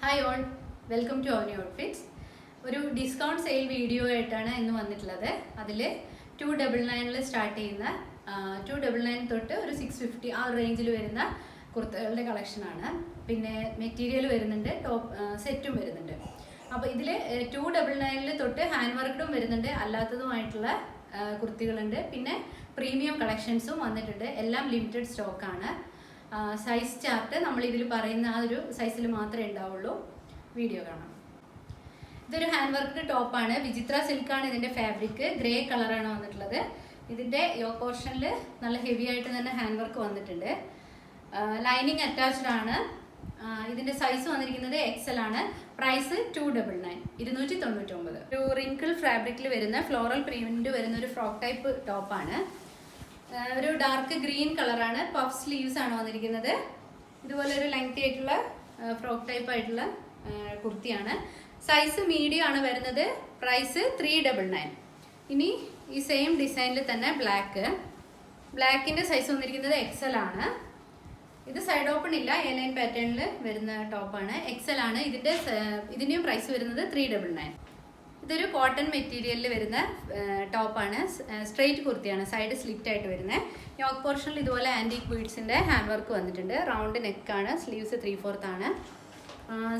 Hi all, welcome to Avni Outfits. ഒരു discount sale video ആയിട്ടാണ് ഇന്ന് വന്നിട്ടുള്ളത്. അതിൽ 299 സ്റ്റാർട്ട് ചെയ്യുന്ന 299 തൊട്ട് ഒരു 650 ആ റേഞ്ചിൽ വരുന്ന കുർത്തകളുടെ കളക്ഷനാണ്. പിന്നെ മെറ്റീരിയൽ വരുന്നുണ്ട്, ടോപ്പ് സെറ്റും വരുന്നുണ്ട്. അപ്പോൾ ഇതിൽ 299 തൊട്ട് ഹാൻഡ് വർക്കും വരുന്നുണ്ട്, അല്ലാത്തതുമായിട്ടുള്ള കുർത്തികളുണ്ട്. പിന്നെ പ്രീമിയം കളക്ഷൻസും വന്നിട്ടുണ്ട്. എല്ലാം ലിമിറ്റഡ് സ്റ്റോക്കാണ്. സൈസ് ചാർട്ട് നമ്മൾ ഇതിൽ പറയുന്ന ആ ഒരു സൈസിൽ മാത്രമേ ഉണ്ടാവുള്ളൂ. വീഡിയോ കാണാം. ഇതൊരു ഹാൻഡ് വർക്ക് ടോപ്പാണ്. വിചിത്ര സിൽക്കാണ് ഇതിൻ്റെ ഫാബ്രിക്. ഗ്രേ കളറാണ് വന്നിട്ടുള്ളത്. ഇതിൻ്റെ യോ പോർഷനിൽ നല്ല ഹെവി ആയിട്ട് തന്നെ ഹാൻഡ് വർക്ക് വന്നിട്ടുണ്ട്. ലൈനിങ് അറ്റാച്ച്ഡ് ആണ്. ഇതിൻ്റെ സൈസ് വന്നിരിക്കുന്നത് XL ആണ്. പ്രൈസ് 299 ഒരു റിങ്കിൾ ഫാബ്രിക്കിൽ വരുന്ന ഫ്ലോറൽ പ്രിന്റ് വരുന്ന ഒരു ഫ്രോക്ക് ടൈപ്പ് ടോപ്പാണ്. ഒരു ഡാർക്ക് ഗ്രീൻ കളറാണ്. പഫ് സ്ലീവ്സ് ആണ് വന്നിരിക്കുന്നത്. ഇതുപോലെ ഒരു ലെങ്തി ആയിട്ടുള്ള ഫ്രോക്ക് ടൈപ്പ് ആയിട്ടുള്ള കുർത്തിയാണ്. സൈസ് മീഡിയം ആണ് വരുന്നത്. പ്രൈസ് 399. ഇനി ഈ സെയിം ഡിസൈനിൽ തന്നെ ബ്ലാക്കിൻ്റെ സൈസ് വന്നിരിക്കുന്നത് XL ആണ്. ഇത് സൈഡ് ഓപ്പൺ ഇല്ല, എ ലൈൻ പാറ്റേണിൽ വരുന്ന ടോപ്പാണ്. XL ആണ്. ഇതിൻ്റെയും പ്രൈസ് വരുന്നത് 399. ഇതൊരു കോട്ടൺ മെറ്റീരിയലിൽ വരുന്ന ടോപ്പാണ്. സ്ട്രെയിറ്റ് കുർത്തിയാണ്, സൈഡ് സ്ലിറ്റ് ആയിട്ട് വരുന്നത്. യോക്ക് പോർഷനിൽ ഇതുപോലെ ആൻറ്റീക് ബീഡ്സിൻ്റെ ഹാൻഡ് വർക്ക് വന്നിട്ടുണ്ട്. റൗണ്ട് നെക്കാണ്. സ്ലീവ്സ് 3/4 ആണ്.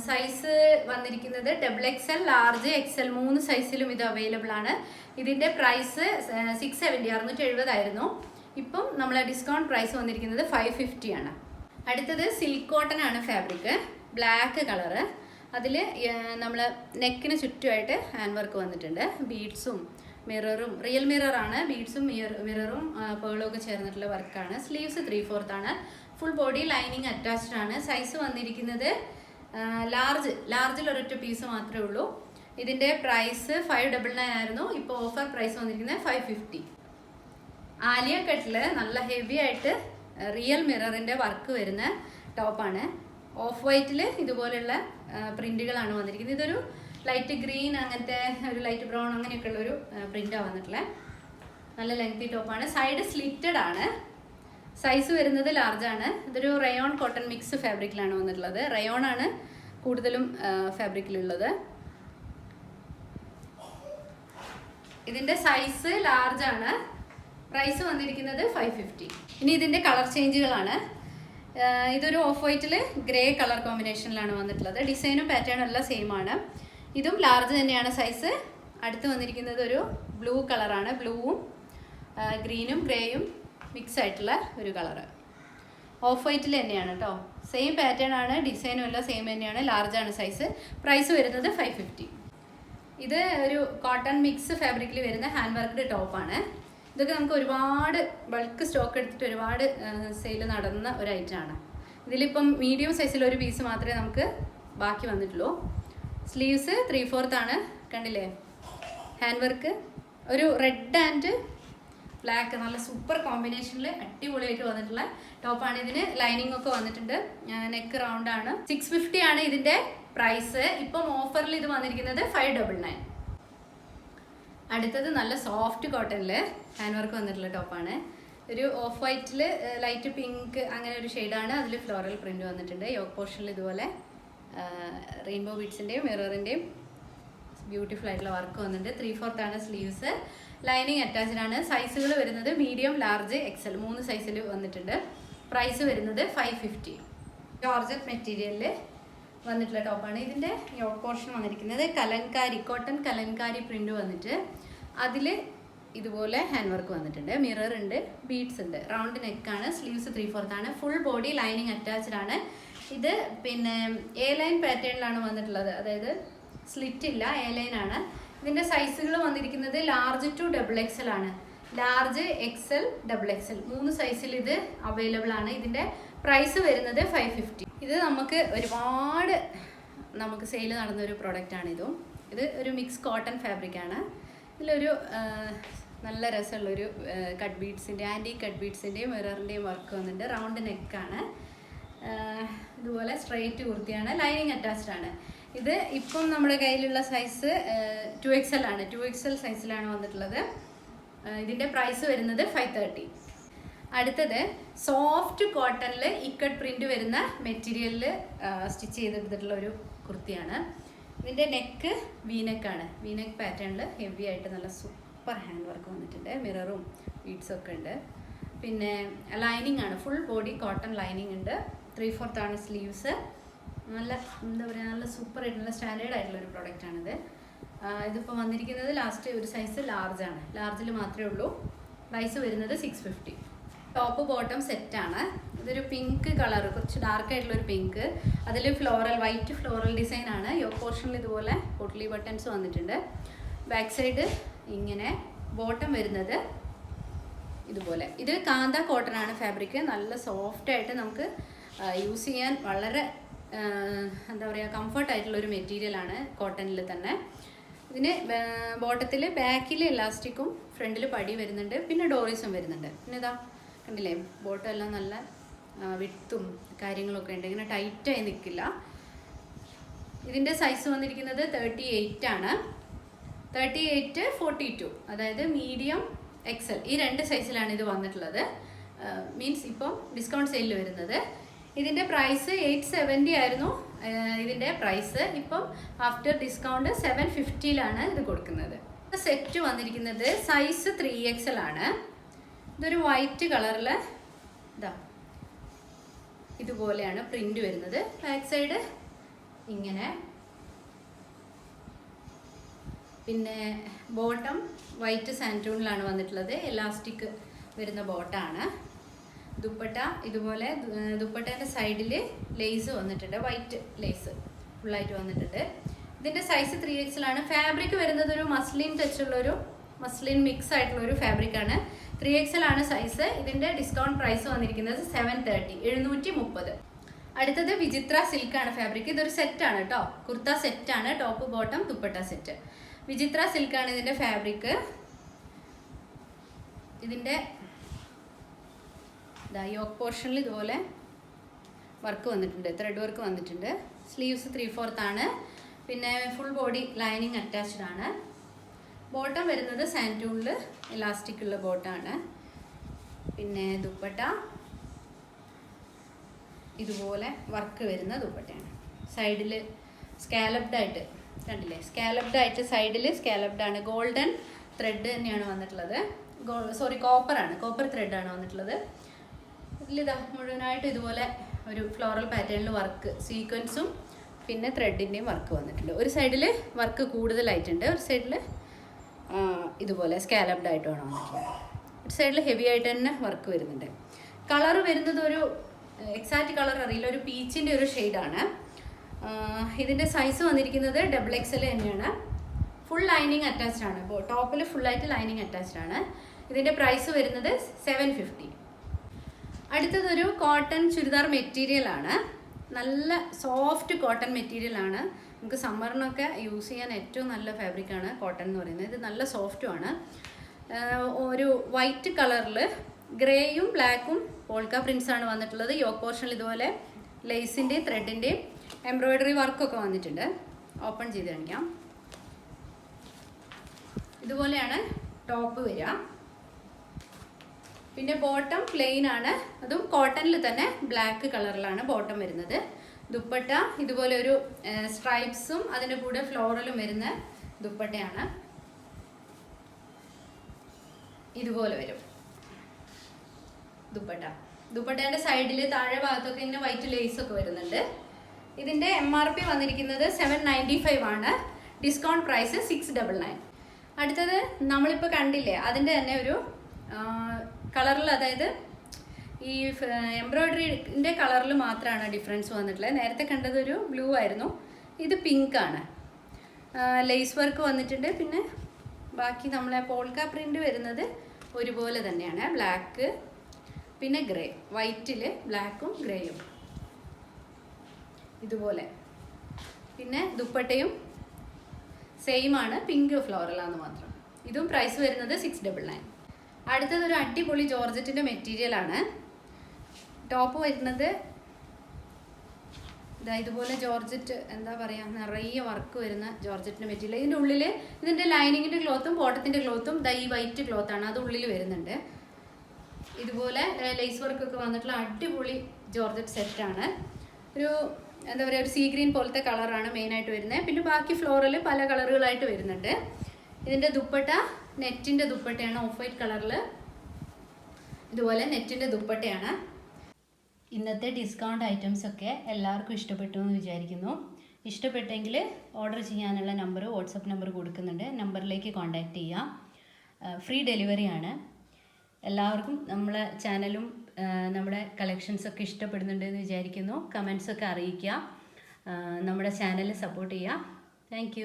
സൈസ് വന്നിരിക്കുന്നത് XXL, ലാർജ്, XL 3 സൈസിലും ഇത് അവൈലബിൾ ആണ്. ഇതിൻ്റെ പ്രൈസ് 670 ആയിരുന്നു. ഇപ്പം നമ്മളെ ഡിസ്കൗണ്ട് പ്രൈസ് വന്നിരിക്കുന്നത് 550 ആണ്. അടുത്തത് സിൽക്ക് കോട്ടൺ ആണ് ഫാബ്രിക്. Black colour. അതിൽ നമ്മൾ നെക്കിന് ചുറ്റുമായിട്ട് ഹാൻഡ് വർക്ക് വന്നിട്ടുണ്ട്. ബീഡ്സും മിററും, റിയൽ മിററാണ്. ബീഡ്സും മിററും പേളും ഒക്കെ ചേർന്നിട്ടുള്ള വർക്കാണ്. സ്ലീവ്സ് 3/4 ആണ്. ഫുൾ ബോഡി ലൈനിങ് അറ്റാച്ച്ഡ് ആണ്. സൈസ് വന്നിരിക്കുന്നത് ലാർജിൽ ഒരൊറ്റ പീസ് മാത്രമേ ഉള്ളൂ. ഇതിൻ്റെ പ്രൈസ് 599 ആയിരുന്നു. ഇപ്പോൾ ഓഫർ പ്രൈസ് വന്നിരിക്കുന്നത് 550. ആലിയ കട്ടിൽ നല്ല ഹെവി ആയിട്ട് റിയൽ മിററിൻ്റെ വർക്ക് വരുന്ന ടോപ്പാണ്. ഓഫ് വൈറ്റിൽ ഇതുപോലെയുള്ള പ്രിന്റുകളാണ് വന്നിരിക്കുന്നത്. ഇതൊരു ലൈറ്റ് ഗ്രീൻ, അങ്ങനത്തെ ഒരു ലൈറ്റ് ബ്രൗൺ അങ്ങനെയൊക്കെയുള്ളൊരു പ്രിൻ്റാണ് വന്നിട്ടുള്ളത്. നല്ല ലെങ്തി ടോപ്പാണ്. സൈഡ് സ്ലിറ്റഡ് ആണ്. സൈസ് വരുന്നത് ലാർജാണ്. ഇതൊരു റയോൺ കോട്ടൺ മിക്സ് ഫാബ്രിക്കിലാണ് വന്നിട്ടുള്ളത്. റയോൺ ആണ് കൂടുതലും ഫാബ്രിക്കിലുള്ളത്. ഇതിൻ്റെ സൈസ് ലാർജാണ്. പ്രൈസ് വന്നിരിക്കുന്നത് 550. ഇനി ഇതിൻ്റെ കളർ ചേഞ്ചുകളാണ്. ഇതൊരു ഓഫ് വൈറ്റിൽ ഗ്രേ കളർ കോമ്പിനേഷനിലാണ് വന്നിട്ടുള്ളത്. ഡിസൈനും പാറ്റേണും എല്ലാം സെയിം ആണ്. ഇതും ലാർജ് തന്നെയാണ് സൈസ്. അടുത്ത് വന്നിരിക്കുന്നത് ഒരു ബ്ലൂ കളറാണ്. ബ്ലൂവും ഗ്രീനും ഗ്രേയും മിക്സ് ആയിട്ടുള്ള ഒരു കളറ്. ഓഫ് വൈറ്റിൽ തന്നെയാണ് കേട്ടോ. സെയിം പാറ്റേൺ ആണ്. ഡിസൈനും എല്ലാം സെയിം തന്നെയാണ്. ലാർജാണ് സൈസ്. പ്രൈസ് വരുന്നത് 550. ഇത് ഒരു കോട്ടൺ മിക്സ് ഫാബ്രിക്കിൽ വരുന്ന ഹാൻഡ് വർക്ക്ഡ് ടോപ്പാണ്. ഇതൊക്കെ നമുക്ക് ഒരുപാട് ബൾക്ക് സ്റ്റോക്ക് എടുത്തിട്ട് ഒരുപാട് സെയിൽ നടന്ന ഒരു ഐറ്റമാണ്. ഇതിലിപ്പം മീഡിയം സൈസിൽ ഒരു പീസ് മാത്രമേ നമുക്ക് ബാക്കി വന്നിട്ടുള്ളൂ. സ്ലീവ്സ് 3/4 ആണ്. കണ്ടില്ലേ ഹാൻഡ് വർക്ക്. ഒരു റെഡ് ആൻഡ് ബ്ലാക്ക് നല്ല സൂപ്പർ കോമ്പിനേഷനിൽ അടിപൊളിയായിട്ട് വന്നിട്ടുള്ള ടോപ്പാണ്. ഇതിന് ലൈനിങ് ഒക്കെ വന്നിട്ടുണ്ട്. നെക്ക് റൗണ്ട് ആണ്. 650 ആണ് ഇതിൻ്റെ പ്രൈസ്. ഇപ്പം ഓഫറിൽ ഇത് വന്നിരിക്കുന്നത് 599. അടുത്തത് നല്ല സോഫ്റ്റ് കോട്ടണിൽ ഹാൻഡ് വർക്ക് വന്നിട്ടുള്ള ടോപ്പാണ്. ഒരു ഓഫ് വൈറ്റിൽ ലൈറ്റ് പിങ്ക് അങ്ങനെ ഒരു ഷെയ്ഡാണ്. അതിൽ ഫ്ലോറൽ പ്രിന്റ് വന്നിട്ടുണ്ട്. യോക്ക് പോർഷനിൽ ഇതുപോലെ റെയിൻബോ ബീഡ്സിൻ്റെയും മിററിൻ്റെയും ബ്യൂട്ടിഫുൾ ആയിട്ടുള്ള വർക്ക് വന്നിട്ടുണ്ട്. 3/4 ആണ് സ്ലീവ്സ്. ലൈനിങ് അറ്റാച്ച്ഡ് ആണ്. സൈസുകൾ വരുന്നത് മീഡിയം, ലാർജ്, XL 3 സൈസിൽ വന്നിട്ടുണ്ട്. പ്രൈസ് വരുന്നത് 550. ജോർജറ്റ് മെറ്റീരിയലിൽ വന്നിട്ടുള്ള ടോപ്പാണ്. ഇതിൻ്റെ യോക്ക് പോർഷൻ വന്നിരിക്കുന്നത് കോട്ടൺ കലങ്കാരി പ്രിന്റ് വന്നിട്ട് അതിൽ ഇതുപോലെ ഹാൻഡ് വർക്ക് വന്നിട്ടുണ്ട്. മിറർ ഉണ്ട്, ബീഡ്സ് ഉണ്ട്. റൗണ്ട് നെക്കാണ്. സ്ലീവ്സ് 3/4 ആണ്. ഫുൾ ബോഡി ലൈനിങ് അറ്റാച്ച്ഡ് ആണ്. ഇത് പിന്നെ എ ലൈൻ പാറ്റേണിലാണ് വന്നിട്ടുള്ളത്. അതായത് സ്ലിറ്റ് ഇല്ല, എ ലൈൻ ആണ്. ഇതിൻ്റെ സൈസുകൾ വന്നിരിക്കുന്നത് ലാർജ് ടു XXL ആണ്. ലാർജ്, XL, XXL 3 സൈസിൽ ഇത് അവൈലബിൾ ആണ്. ഇതിൻ്റെ പ്രൈസ് വരുന്നത് 550. ഇത് ഒരുപാട് നമുക്ക് സെയിൽ നടന്നൊരു പ്രൊഡക്റ്റാണ് ഇതും. ഇത് ഒരു മിക്സ് കോട്ടൺ ഫാബ്രിക്കാണ്. ഇതിലൊരു നല്ല രസമുള്ളൊരു കട്ട് ബീഡ്സിൻ്റെ, ആൻറ്റി കട്ട് ബീഡ്സിൻ്റെയും മിററിൻ്റെയും വർക്ക് വന്നിട്ടുണ്ട്. റൗണ്ട് നെക്കാണ്. ഇതുപോലെ സ്ട്രെയിറ്റ് കുർത്തിയാണ്. ലൈനിങ് അറ്റാച്ച്ഡ് ആണ്. ഇത് ഇപ്പം നമ്മുടെ കയ്യിലുള്ള സൈസ് 2XL ആണ്. 2XL സൈസിലാണ് വന്നിട്ടുള്ളത്. ഇതിൻ്റെ പ്രൈസ് വരുന്നത് 530. അടുത്തത് സോഫ്റ്റ് കോട്ടണിൽ ഇക്കട്ട് പ്രിന്റ് വരുന്ന മെറ്റീരിയലിൽ സ്റ്റിച്ച് ചെയ്തെടുത്തിട്ടുള്ള ഒരു കുർത്തിയാണ്. ഇതിൻ്റെ നെക്ക് വീനെക്കാണ്. വീനെക്ക് പാറ്റേണിൽ ഹെവി ആയിട്ട് നല്ല സൂപ്പർ ഹാൻഡ് വർക്ക് വന്നിട്ടുണ്ട്. മിററും ബീഡ്സും ഒക്കെ ഉണ്ട്. പിന്നെ ലൈനിങ് ആണ്, ഫുൾ ബോഡി കോട്ടൺ ലൈനിങ് ഉണ്ട്. 3/4 ആണ് സ്ലീവ്സ്. നല്ല എന്താ പറയുക, നല്ല സൂപ്പർ ആയിട്ടുള്ള സ്റ്റാൻഡേർഡ് ആയിട്ടുള്ള ഒരു പ്രൊഡക്റ്റാണിത്. ഇതിപ്പോൾ വന്നിരിക്കുന്നത് ലാസ്റ്റ് ഒരു സൈസ് ലാർജ് ആണ്. ലാർജിൽ മാത്രമേ ഉള്ളൂ. പ്രൈസ് വരുന്നത് 650. ടോപ്പ് ബോട്ടം സെറ്റാണ്. ഇതൊരു പിങ്ക് കളർ, കുറച്ച് ഡാർക്ക് ആയിട്ടുള്ളൊരു പിങ്ക്. അതിൽ ഫ്ലോറൽ, വൈറ്റ് ഫ്ലോറൽ ഡിസൈൻ ആണ്. യോക്ക് പോർഷനിൽ ഇതുപോലെ പൊട്ട്ലി ബട്ടൺസ് വന്നിട്ടുണ്ട്. ബാക്ക് സൈഡ് ഇങ്ങനെ. ബോട്ടം വരുന്നത് ഇതുപോലെ. ഇത് കാന്ത കോട്ടൺ ആണ് ഫാബ്രിക്. നല്ല സോഫ്റ്റ് ആയിട്ട് നമുക്ക് യൂസ് ചെയ്യാൻ വളരെ എന്താ പറയുക, കംഫർട്ടായിട്ടുള്ളൊരു മെറ്റീരിയലാണ് കോട്ടണിൽ തന്നെ. ഇതിന് ബോട്ടത്തിൽ ബാക്കിൽ ഇലാസ്റ്റിക്കും ഫ്രണ്ടിൽ പടി വരുന്നുണ്ട്. പിന്നെ ഡോറീസും വരുന്നുണ്ട്. പിന്നെ ഇതാ കണ്ടില്ലേ, ബോട്ടം എല്ലാം നല്ല വിട്ടും കാര്യങ്ങളൊക്കെ ഉണ്ട്. ഇങ്ങനെ ടൈറ്റായി നിൽക്കില്ല. ഇതിൻ്റെ സൈസ് വന്നിരിക്കുന്നത് 38 ആണ്. 38, 42, അതായത് മീഡിയം, എക്സൽ, ഈ 2 സൈസിലാണ് ഇത് വന്നിട്ടുള്ളത്. മീൻസ് ഇപ്പം ഡിസ്കൗണ്ട് സെയിലിൽ വരുന്നത്. ഇതിൻ്റെ പ്രൈസ് 870 ആയിരുന്നു ഇതിൻ്റെ പ്രൈസ്. ഇപ്പം ആഫ്റ്റർ ഡിസ്കൗണ്ട് 750ലാണ് ഇത് കൊടുക്കുന്നത്. സെറ്റ് വന്നിരിക്കുന്നത് സൈസ് 3XL ആണ്. ഇതൊരു വൈറ്റ് കളറിൽ ഇതാ ഇതുപോലെയാണ് പ്രിന്റ് വരുന്നത്. ബാക്ക് സൈഡ് ഇങ്ങനെ. പിന്നെ ബോട്ടം വൈറ്റ് സാൻറ്റൂണിലാണ് വന്നിട്ടുള്ളത്. എലാസ്റ്റിക് വരുന്ന ബോട്ടാണ്. ദുപ്പട്ട ഇതുപോലെ. ദുപ്പട്ടേൻ്റെ സൈഡിൽ ലേസ് വന്നിട്ടുണ്ട്, വൈറ്റ് ലേസ് ഫുള്ളായിട്ട് വന്നിട്ടുണ്ട്. ഇതിൻ്റെ സൈസ് 3XL ആണ്. ഫാബ്രിക് വരുന്നത് ഒരു മസ്ലിൻ ടച്ചുള്ളൊരു മസ്ലിൻ മിക്സ് ആയിട്ടുള്ളൊരു ഫാബ്രിക്കാണ്. 3XL ആണ് സൈസ്. ഇതിൻ്റെ ഡിസ്കൗണ്ട് പ്രൈസ് വന്നിരിക്കുന്നത് 730, 730. അടുത്തത് വിചിത്ര സിൽക്കാണ് ഫാബ്രിക്. ഇതൊരു സെറ്റാണ് കേട്ടോ, കുർത്ത സെറ്റാണ്. Top bottom dupatta set. വിചിത്ര സിൽക്കാണ് ഇതിൻ്റെ ഫാബ്രിക്. ഇതിൻ്റെ യോക്ക് പോർഷനിൽ ഇതുപോലെ വർക്ക് വന്നിട്ടുണ്ട്, ത്രെഡ് വർക്ക് വന്നിട്ടുണ്ട്. സ്ലീവ്സ് 3/4 ആണ്. പിന്നെ ഫുൾ ബോഡി ലൈനിങ് അറ്റാച്ച്ഡ് ആണ്. ബോട്ടം വരുന്നത് സാൻറ്റൂണിൽ ഇലാസ്റ്റിക് ഉള്ള ബോട്ടാണ്. പിന്നെ ദുപ്പട്ട ഇതുപോലെ വർക്ക് വരുന്ന ദുപ്പട്ടയാണ്. സൈഡിൽ സ്കാലപ്ഡ് ആയിട്ട് കണ്ടില്ലേ, സ്കാലപ്ഡ് ആയിട്ട് സൈഡിൽ സ്കാലപ്ഡ് ആണ്. ഗോൾഡൻ ത്രെഡ് തന്നെയാണ് വന്നിട്ടുള്ളത്. കോപ്പറാണ്, കോപ്പർ ത്രെഡാണ് വന്നിട്ടുള്ളത്. ഇതിലിതാ മുഴുവനായിട്ട് ഇതുപോലെ ഒരു ഫ്ലോറൽ പാറ്റേണിൽ വർക്ക്, സീക്വൻസും പിന്നെ ത്രെഡിൻ്റെയും വർക്ക് വന്നിട്ടുണ്ട്. ഒരു സൈഡിൽ വർക്ക് കൂടുതലായിട്ടുണ്ട്, ഒരു സൈഡിൽ ഇതുപോലെ സ്കാലപ്ഡ് ആയിട്ടാണ് വന്നിട്ടുള്ളത്. ഒരു സൈഡിൽ ഹെവി ആയിട്ട് തന്നെ വർക്ക് വരുന്നുണ്ട്. കളർ വരുന്നത് ഒരു എക്സാക്റ്റ് കളർ അറിയില്ല, ഒരു പീച്ചിൻ്റെ ഒരു ഷെയ്ഡാണ്. ഇതിൻ്റെ സൈസ് വന്നിരിക്കുന്നത് XXL തന്നെയാണ്. ഫുൾ ലൈനിങ് അറ്റാച്ച്ഡ് ആണ്. ടോപ്പിൽ ഫുള്ളായിട്ട് ലൈനിങ് അറ്റാച്ച്ഡ് ആണ്. ഇതിൻ്റെ പ്രൈസ് വരുന്നത് 750. അടുത്തതൊരു കോട്ടൺ ചുരിദാർ മെറ്റീരിയലാണ്. നല്ല സോഫ്റ്റ് കോട്ടൺ മെറ്റീരിയലാണ്. നമുക്ക് സമ്മറിനൊക്കെ യൂസ് ചെയ്യാൻ ഏറ്റവും നല്ല ഫാബ്രിക്കാണ് കോട്ടൺ എന്ന് പറയുന്നത്. ഇത് നല്ല സോഫ്റ്റുമാണ്. ഒരു വൈറ്റ് കളറിൽ ഗ്രേയും ബ്ലാക്കും പോൾക്ക പ്രിൻസാണ് വന്നിട്ടുള്ളത്. യോക്ക് പോർഷനിൽ ഇതുപോലെ ലേസിൻ്റെയും ത്രെഡിൻ്റെയും എംബ്രോയ്ഡറി വർക്കൊക്കെ വന്നിട്ടുണ്ട്. ഓപ്പൺ ചെയ്ത് കാണിക്കാം. ഇതുപോലെയാണ് ടോപ്പ് വരിക. പിന്നെ ബോട്ടം പ്ലെയിൻ ആണ്. അതും കോട്ടണിൽ തന്നെ ബ്ലാക്ക് കളറിലാണ് ബോട്ടം വരുന്നത്. ദുപ്പട്ട ഇതുപോലെ ഒരു സ്ട്രൈപ്സും അതിൻ്റെ കൂടെ ഫ്ലോറലും വരുന്ന ദുപ്പട്ടയാണ്. ഇതുപോലെ വരും ദുപ്പട്ട. ദുപ്പട്ടേൻ്റെ സൈഡിൽ താഴെ ഭാഗത്തൊക്കെ ഇങ്ങനെ വൈറ്റ് ലേസ് ഒക്കെ വരുന്നുണ്ട്. ഇതിൻ്റെ MRP വന്നിരിക്കുന്നത് 795 ആണ്. Discount price 699. അടുത്തത് നമ്മളിപ്പോൾ കണ്ടില്ലേ, അതിൻ്റെ തന്നെ ഒരു കളറിൽ, അതായത് ഈ എംബ്രോയ്ഡറിൻ്റെ കളറിൽ മാത്രമാണ് ഡിഫറൻസ് വന്നിട്ടുള്ളത്. നേരത്തെ കണ്ടത് ഒരു ബ്ലൂ ആയിരുന്നു, ഇത് പിങ്ക് ആണ്. ലേസ് വർക്ക് വന്നിട്ടുണ്ട്. പിന്നെ ബാക്കി നമ്മളെ പോൾക്ക പ്രിൻ്റ് വരുന്നത് ഒരുപോലെ തന്നെയാണ്. ബ്ലാക്ക് പിന്നെ ഗ്രേ, വൈറ്റിൽ ബ്ലാക്കും ഗ്രേയും ഇതുപോലെ. പിന്നെ ദുപ്പട്ടയും സെയിം ആണ്, പിങ്ക് ഫ്ലോറലാന്ന് മാത്രം. ഇതും പ്രൈസ് വരുന്നത് 699. അടുത്തതൊരു അടിപൊളി ജോർജറ്റിൻ്റെ മെറ്റീരിയലാണ്. ടോപ്പ് വരുന്നത് ഇതാ ഇതുപോലെ ജോർജറ്റ്, എന്താ പറയുക, നിറയെ വർക്ക് വരുന്ന ജോർജറ്റിൻ്റെ മെറ്റീരിയൽ. ഇതിൻ്റെ ഉള്ളിൽ ഇതിൻ്റെ ലൈനിങ്ങിൻ്റെ ക്ലോത്തും ബോട്ടത്തിൻ്റെ ക്ലോത്തും ഈ വൈറ്റ് ക്ലോത്താണ്, അത് ഉള്ളിൽ വരുന്നുണ്ട്. ഇതുപോലെ ലേസ് വർക്കൊക്കെ വന്നിട്ടുള്ള അടിപൊളി ജോർജറ്റ് സെറ്റാണ്. ഒരു എന്താ പറയുക, ഒരു സീ ഗ്രീൻ പോലത്തെ കളറാണ് മെയിനായിട്ട് വരുന്നത്. പിന്നെ ബാക്കി ഫ്ലോറൽ പല കളറുകളായിട്ട് വരുന്നുണ്ട്. ഇതിൻ്റെ ദുപ്പട്ട നെറ്റിൻ്റെ ദുപ്പട്ടയാണ്, ഓഫ് വൈറ്റ് കളറിൽ. ഇതുപോലെ നെറ്റിൻ്റെ ദുപ്പട്ടയാണ്. ഇന്നത്തെ ഡിസ്കൗണ്ട് ഐറ്റംസ് ഒക്കെ എല്ലാവർക്കും ഇഷ്ടപ്പെട്ടു എന്ന് വിചാരിക്കുന്നു. ഇഷ്ടപ്പെട്ടെങ്കിൽ ഓർഡർ ചെയ്യാനുള്ള നമ്പർ, വാട്സപ്പ് നമ്പർ കൊടുക്കുന്നുണ്ട്. നമ്പറിലേക്ക് കോൺടാക്റ്റ് ചെയ്യാം. ഫ്രീ ഡെലിവറി ആണ്. എല്ലാവർക്കും നമ്മളെ ചാനലും നമ്മുടെ കളക്ഷൻസൊക്കെ ഇഷ്ടപ്പെടുന്നുണ്ട് എന്ന് വിചാരിക്കുന്നു. കമൻസൊക്കെ അറിയിക്കുക. നമ്മുടെ ചാനൽ സപ്പോർട്ട് ചെയ്യുക. താങ്ക്